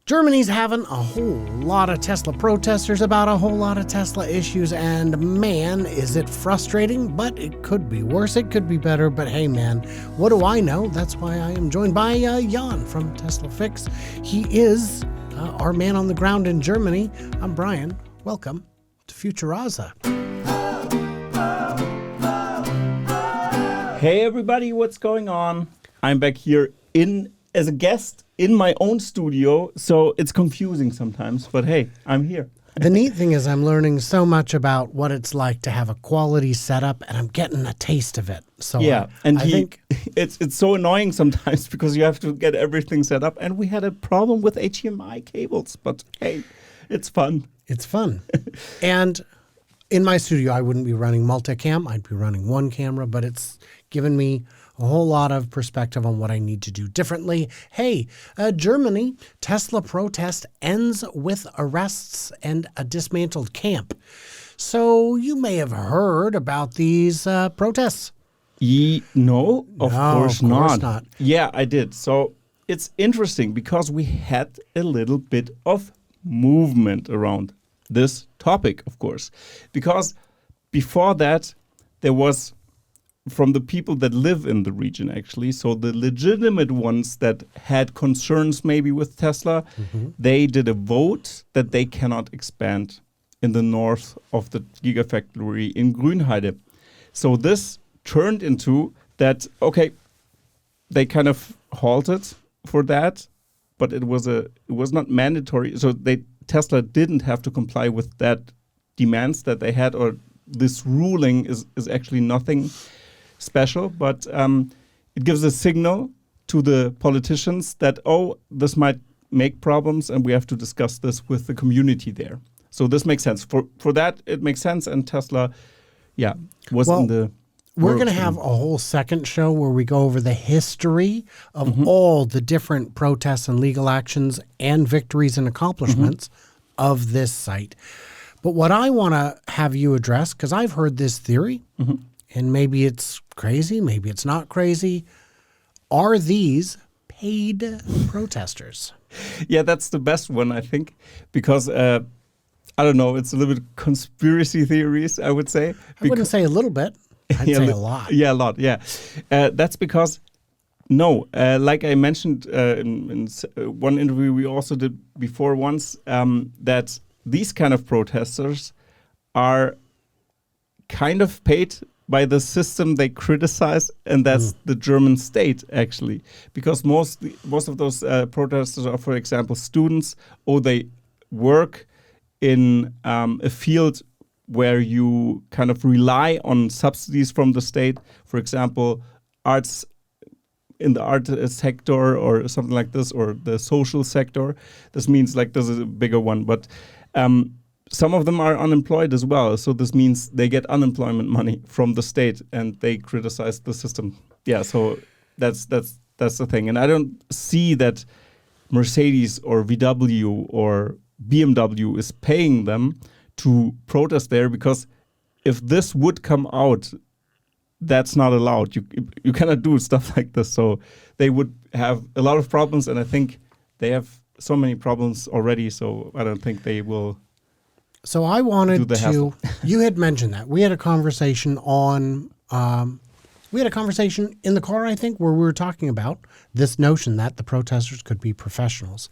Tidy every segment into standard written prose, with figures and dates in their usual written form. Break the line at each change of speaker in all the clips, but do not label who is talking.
Germany's having a whole lot of Tesla protesters about a whole lot of Tesla issues, and man, is it frustrating, but it could be worse, it could be better, but hey man, what do I know? That's why I am joined by Jan from Tesla Fix. He is our man on the ground in Germany. I'm Brian. Welcome to Futuraza.
Hey everybody, what's going on? I'm back here as a guest in my own studio, so it's confusing sometimes, but hey, I'm here.
The neat thing is I'm learning so much about what it's like to have a quality setup, and I'm getting a taste of it. So
yeah,
I think
it's so annoying sometimes because you have to get everything set up, and we had a problem with HDMI cables, but hey, it's fun.
It's fun. And in my studio, I wouldn't be running multicam. I'd be running one camera, but it's given me a whole lot of perspective on what I need to do differently. Hey, Germany, Tesla protest ends with arrests and a dismantled camp. So you may have heard about these protests.
No, of course not.
Not.
Yeah, I did. So it's interesting because we had a little bit of movement around this topic, of course, because before that there was from the people that live in the region, actually, so the legitimate ones that had concerns maybe with Tesla, they did a vote that they cannot expand in the north of the Gigafactory in Grünheide. So this turned into that, okay, they kind of halted for that, but it was not mandatory. So Tesla didn't have to comply with that demands that they had, or this ruling is actually nothing special, but it gives a signal to the politicians that, this might make problems and we have to discuss this with the community there. So this makes sense. For that, it makes sense, and Tesla, was in the...
We're going to have a whole second show where we go over the history of all the different protests and legal actions and victories and accomplishments of this site. But what I want to have you address, because I've heard this theory, and maybe it's crazy, maybe it's not crazy, are these paid protesters?
Yeah, that's the best one, I think, because... I don't know, it's a little bit conspiracy theories, I would say.
I wouldn't say a little bit. I'd say a lot.
Yeah, a lot, yeah. That's because, like I mentioned in one interview we also did before once, that these kind of protesters are kind of paid by the system they criticize, and that's the German state, actually. Because most of those protesters are, for example, students, or they work in a field where you kind of rely on subsidies from the state, for example, arts in the art sector or something like this, or the social sector. This means like this is a bigger one, but some of them are unemployed as well. So this means they get unemployment money from the state and they criticize the system. Yeah, so that's the thing. And I don't see that Mercedes or VW or BMW is paying them to protest there, because if this would come out, that's not allowed. You cannot do stuff like this. So they would have a lot of problems, and I think they have so many problems already. So I don't think they will.
So I wanted
do the hassle.
You had mentioned that we had a conversation on. We had a conversation in the car, I think, where we were talking about this notion that the protesters could be professionals,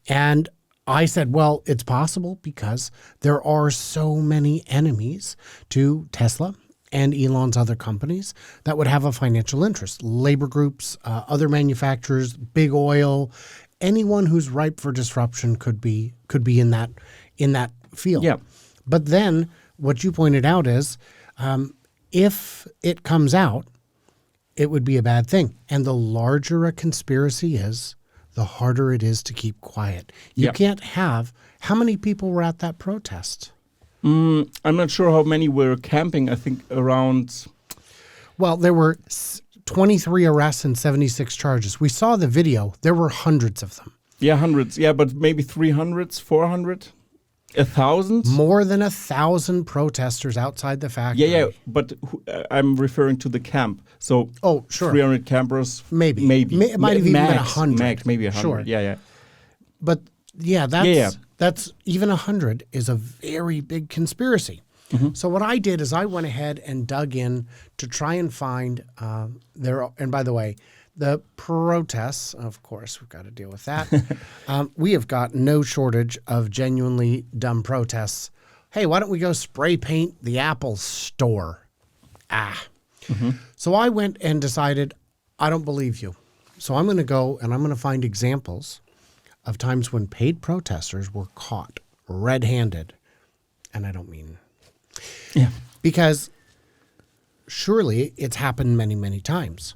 and I said, well, it's possible because there are so many enemies to Tesla and Elon's other companies that would have a financial interest. Labor groups, other manufacturers, big oil, anyone who's ripe for disruption could be in that field.
Yeah.
But then what you pointed out is if it comes out, it would be a bad thing. And the larger a conspiracy is, the harder it is to keep quiet. You can't have... How many people were at that protest?
I'm not sure how many were camping. I think around...
Well, there were 23 arrests and 76 charges. We saw the video. There were hundreds of them.
Yeah, hundreds. Yeah, but maybe 300, 400? 1,000?
More than 1,000 protesters outside the factory.
Yeah, but I'm referring to the camp. So,
sure.
300 campers.
Maybe. It might have even been 100.
Max, maybe 100.
Sure.
Yeah.
But That's even 100 is a very big conspiracy. So what I did is I went ahead and dug in to try and find and by the way, the protests, of course, we've got to deal with that. We have got no shortage of genuinely dumb protests. Hey, why don't we go spray paint the Apple store? So I went and decided, I don't believe you. So I'm going to go and I'm going to find examples of times when paid protesters were caught red-handed. And I don't mean... Because surely it's happened many, many times.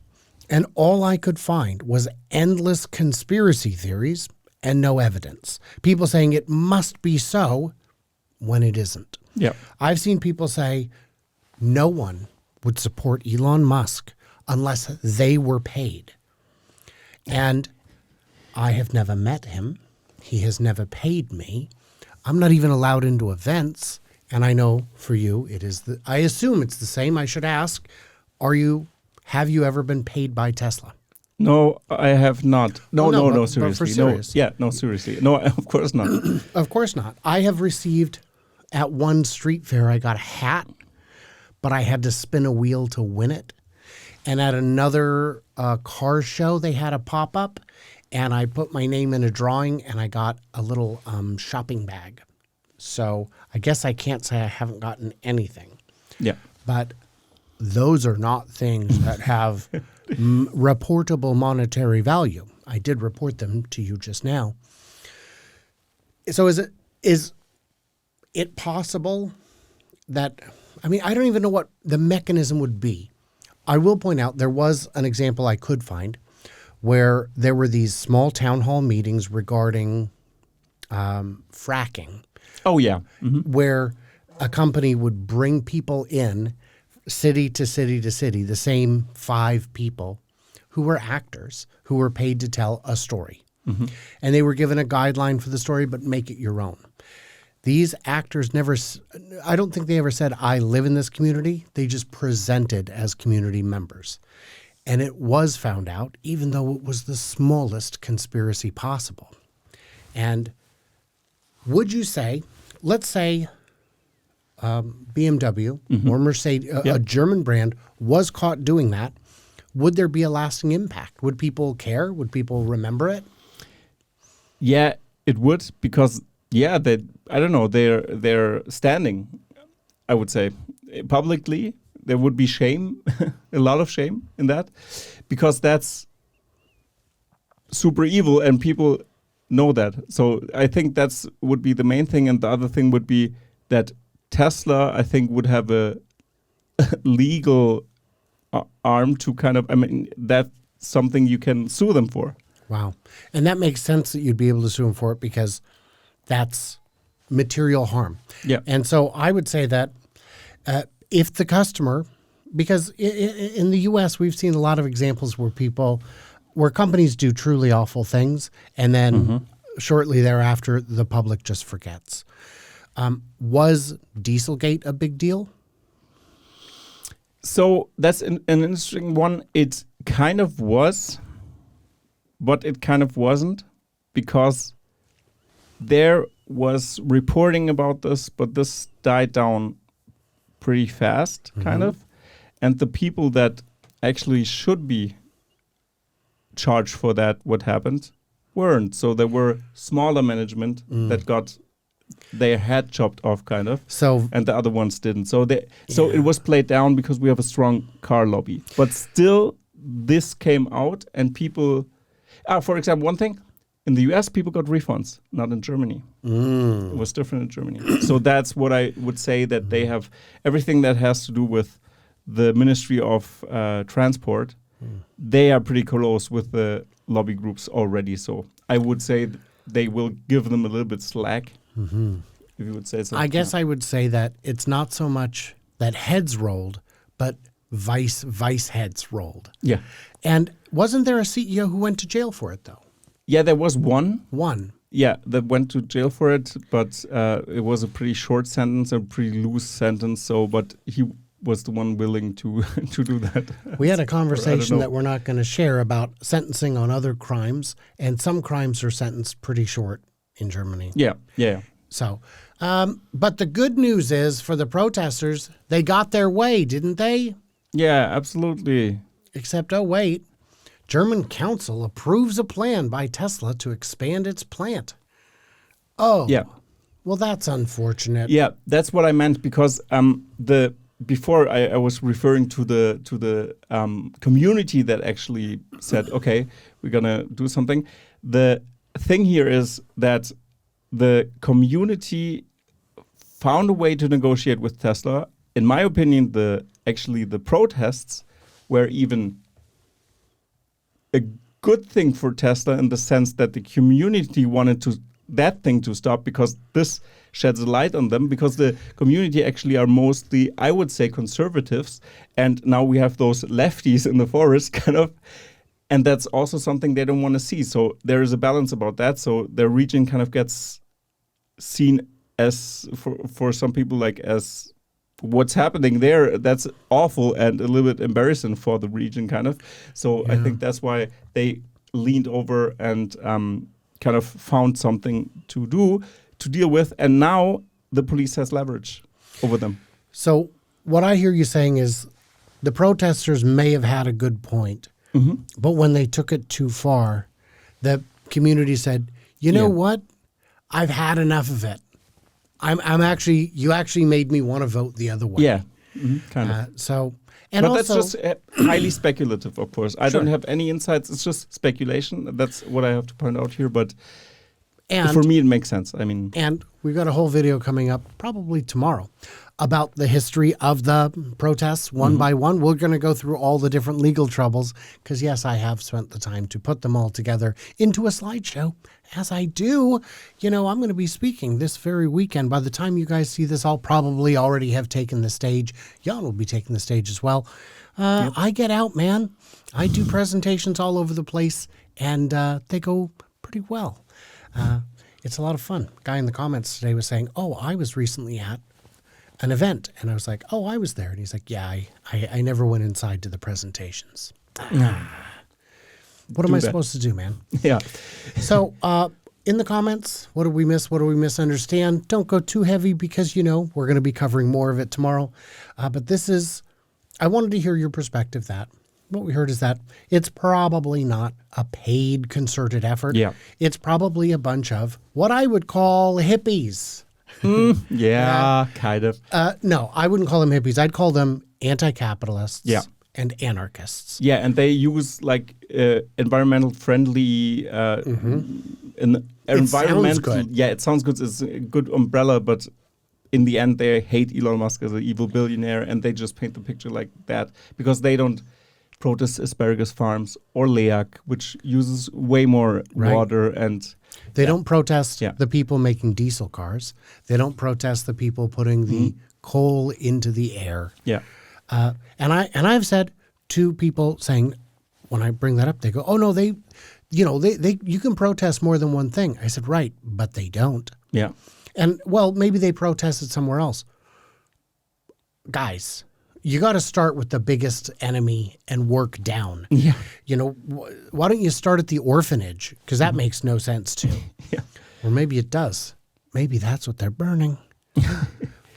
And all I could find was endless conspiracy theories and no evidence. People saying it must be so when it isn't. I've seen people say no one would support Elon Musk unless they were paid. And I have never met him. He has never paid me. I'm not even allowed into events. And I know for you, I assume it's the same. I should ask, have you ever been paid by Tesla?
No, I have not. No, seriously.
But for serious.
Seriously. No, of course not.
Of course not. I have received, at one street fair, I got a hat, but I had to spin a wheel to win it. And at another car show, they had a pop-up, and I put my name in a drawing, and I got a little shopping bag. So I guess I can't say I haven't gotten anything. But those are not things that have reportable monetary value. I did report them to you just now. So is it possible that, I don't even know what the mechanism would be. I will point out there was an example I could find where there were these small town hall meetings regarding fracking. Where a company would bring people in city to city to city, the same 5 people who were actors who were paid to tell a story. And they were given a guideline for the story, but make it your own. These actors I don't think they ever said, I live in this community. They just presented as community members. And it was found out, even though it was the smallest conspiracy possible. And would you say, let's say BMW or Mercedes, a German brand, was caught doing that, would there be a lasting impact? Would people care? Would people remember it?
Yeah, it would, because they're standing, I would say, publicly. There would be shame, a lot of shame in that, because that's super evil and people know that. So I think would be the main thing. And the other thing would be that Tesla, I think, would have a legal arm to that's something you can sue them for.
Wow. And that makes sense that you'd be able to sue them for it, because that's material harm. And so I would say that if the customer, because in the U.S. we've seen a lot of examples where companies do truly awful things, and then shortly thereafter the public just forgets. Was Dieselgate a big deal?
So that's an interesting one. It kind of was, but it kind of wasn't, because there was reporting about this, but this died down pretty fast, kind of. And the people that actually should be charged for that, what happened, weren't. So there were smaller management that got their head chopped off, kind of. So, and the other ones didn't. So it was played down because we have a strong car lobby. But still, this came out, and people, for example, one thing, in the US, people got refunds, not in Germany. It was different in Germany. So that's what I would say, that they have everything that has to do with the Ministry of Transport. They are pretty close with the lobby groups already. So I would say they will give them a little bit slack, if you would say so.
I guess I would say that it's not so much that heads rolled, but vice heads rolled.
Yeah.
And wasn't there a CEO who went to jail for it, though?
Yeah, there was one.
One.
Yeah, that went to jail for it, but it was a pretty short sentence, a pretty loose sentence. So, but he was the one willing to do that.
We had a conversation that we're not going to share about sentencing on other crimes, and some crimes are sentenced pretty short in Germany.
Yeah.
So, but the good news is for the protesters, they got their way, didn't they?
Yeah, absolutely.
Except, oh, wait. German council approves a plan by Tesla to expand its plant. Oh,
Yeah.
well, that's unfortunate.
Yeah, that's what I meant, because before I was referring to the community that actually said, okay, we're gonna do something. The thing here is that the community found a way to negotiate with Tesla. In my opinion, the protests were even a good thing for Tesla, in the sense that the community wanted that thing to stop, because this sheds a light on them, because the community actually are mostly, I would say, conservatives, and now we have those lefties in the forest kind of, and that's also something they don't want to see. So there is a balance about that. So their region kind of gets seen as, for some people, like, as what's happening there, that's awful and a little bit embarrassing for the region kind of. So I think that's why they leaned over and kind of found something to deal with, and now the police has leverage over them.
So what I hear you saying is the protesters may have had a good point, but when they took it too far, the community said, you know what? I've had enough of it. You actually made me want to vote the other way.
Yeah, kind of.
And
but
also,
that's just highly speculative, of course. I don't have any insights. It's just speculation. That's what I have to point out here. But for me, it makes sense. I mean,
and we've got a whole video coming up probably tomorrow about the history of the protests one by one. We're going to go through all the different legal troubles because, yes, I have spent the time to put them all together into a slideshow. As I do, I'm going to be speaking this very weekend. By the time you guys see this, I'll probably already have taken the stage. Jan will be taking the stage as well. I get out, man. I do presentations all over the place, and they go pretty well. It's a lot of fun. Guy in the comments today was saying, oh, I was recently at an event. And I was like, oh, I was there. And he's like, yeah, I never went inside to the presentations. What am I supposed to do, man?
Yeah.
So in the comments, what did we miss? What do we misunderstand? Don't go too heavy because, we're going to be covering more of it tomorrow. But I wanted to hear your perspective that what we heard is that it's probably not a paid concerted effort.
Yeah.
It's probably a bunch of what I would call hippies.
Kind of.
No, I wouldn't call them hippies. I'd call them anti-capitalists and anarchists.
Yeah, and they use like environmental friendly
Sounds good.
Yeah, it sounds good. It's a good umbrella, but in the end, they hate Elon Musk as an evil billionaire, and they just paint the picture like that because they don't protest asparagus farms or LEAC, which uses way more water and.
They don't protest the people making diesel cars. They don't protest the people putting the coal into the air.
Yeah.
And I've said to people saying, when I bring that up, they go, "Oh no, they you can protest more than one thing." I said, "Right, but they don't."
Yeah.
And well, maybe they protested somewhere else. Guys, you got to start with the biggest enemy and work down.
Yeah.
Why don't you start at the orphanage? Because that makes no sense too.
Yeah.
Or maybe it does. Maybe that's what they're burning.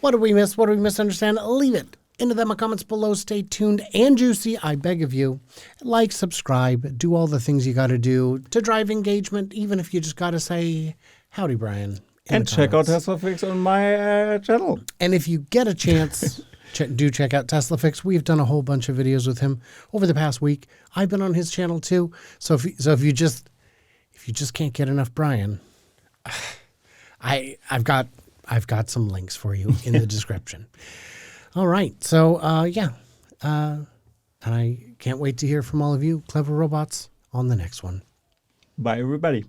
What did we miss? What did we misunderstand? Leave it into the comments below. Stay tuned and juicy. I beg of you. Like, subscribe, do all the things you got to do to drive engagement, even if you just got to say, howdy, Brian.
And check out Tesla Fix on my channel.
And if you get a chance... do check out Tesla Fix. We've done a whole bunch of videos with him over the past week. I've been on his channel too. So if you just can't get enough Brian, I've got some links for you in the description. All right. So and I can't wait to hear from all of you clever robots on the next one.
Bye everybody.